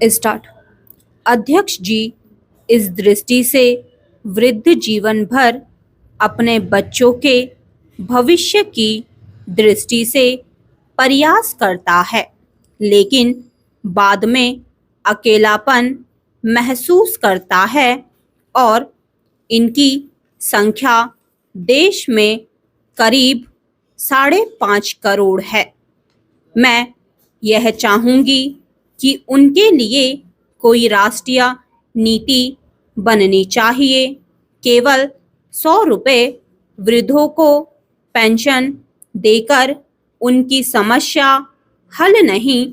Start. अध्यक्ष जी इस दृष्टि से वृद्ध जीवन भर अपने बच्चों के भविष्य की दृष्टि से प्रयास करता है, लेकिन बाद में अकेलापन महसूस करता है और इनकी संख्या देश में करीब 5.5 करोड़ है। मैं यह चाहूंगी कि उनके लिए कोई राष्ट्रीय नीति बननी चाहिए। केवल 100 रुपये वृद्धों को पेंशन देकर उनकी समस्या हल नहीं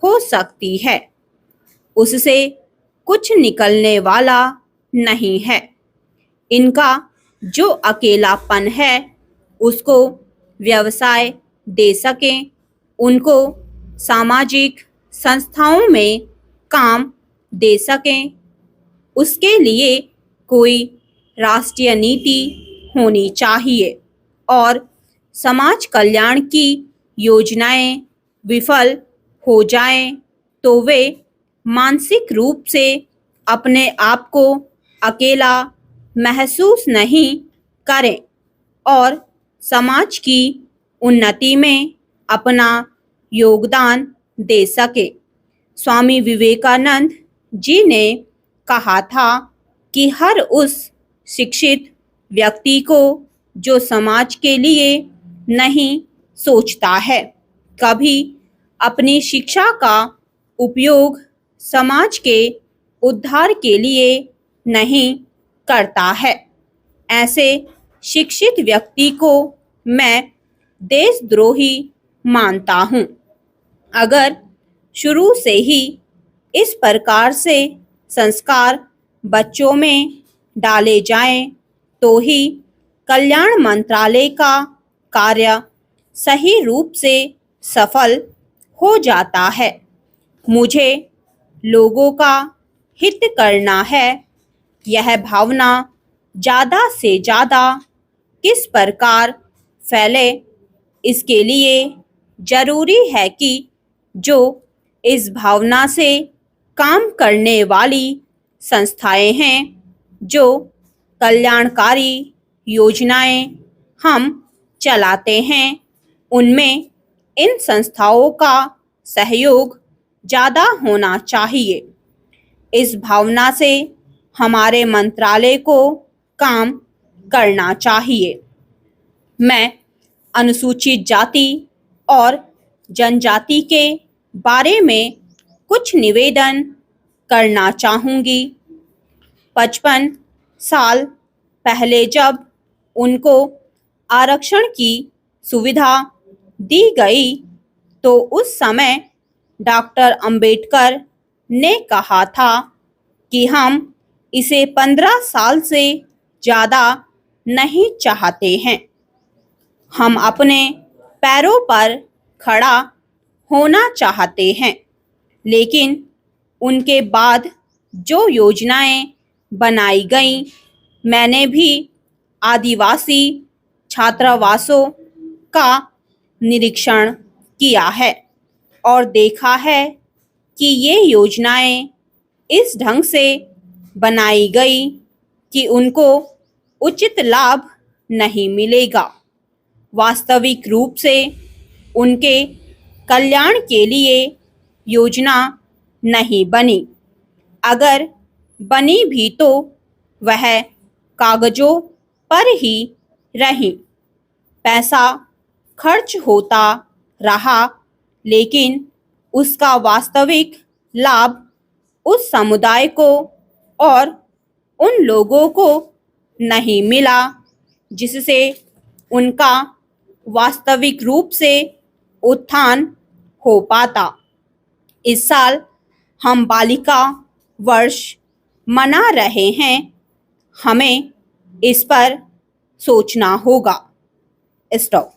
हो सकती है। उससे कुछ निकलने वाला नहीं है। इनका जो अकेलापन है उसको व्यवसाय दे सकें, उनको सामाजिक संस्थाओं में काम दे सकें, उसके लिए कोई राष्ट्रीय नीति होनी चाहिए और समाज कल्याण की योजनाएं विफल हो जाएं तो वे मानसिक रूप से अपने आप को अकेला महसूस नहीं करें और समाज की उन्नति में अपना योगदान दे सके। स्वामी विवेकानंद जी ने कहा था कि हर उस शिक्षित व्यक्ति को जो समाज के लिए नहीं सोचता है, कभी अपनी शिक्षा का उपयोग समाज के उद्धार के लिए नहीं करता है। ऐसे शिक्षित व्यक्ति को मैं देशद्रोही मानता हूँ। अगर शुरू से ही इस प्रकार से संस्कार बच्चों में डाले जाएं तो ही कल्याण मंत्रालय का कार्य सही रूप से सफल हो जाता है। मुझे लोगों का हित करना है। यह भावना ज़्यादा से ज़्यादा किस प्रकार फैले, इसके लिए जरूरी है कि जो इस भावना से काम करने वाली संस्थाएं हैं, जो कल्याणकारी योजनाएं हम चलाते हैं, उनमें इन संस्थाओं का सहयोग ज़्यादा होना चाहिए। इस भावना से हमारे मंत्रालय को काम करना चाहिए। मैं अनुसूचित जाति और जनजाति के बारे में कुछ निवेदन करना चाहूँगी। 55 साल पहले जब उनको आरक्षण की सुविधा दी गई तो उस समय डॉक्टर अंबेडकर ने कहा था कि हम इसे 15 साल से ज़्यादा नहीं चाहते हैं। हम अपने पैरों पर खड़ा होना चाहते हैं, लेकिन उनके बाद जो योजनाएं बनाई गईं, मैंने भी आदिवासी छात्रावासों का निरीक्षण किया है और देखा है कि ये योजनाएं इस ढंग से बनाई गई कि उनको उचित लाभ नहीं मिलेगा। वास्तविक रूप से उनके कल्याण के लिए योजना नहीं बनी। अगर बनी भी तो वह कागजों पर ही रही। पैसा खर्च होता रहा, लेकिन उसका वास्तविक लाभ उस समुदाय को और उन लोगों को नहीं मिला जिससे उनका वास्तविक रूप से उत्थान हो पाता। इस साल हम बालिका वर्ष मना रहे हैं। हमें इस पर सोचना होगा। स्टॉप।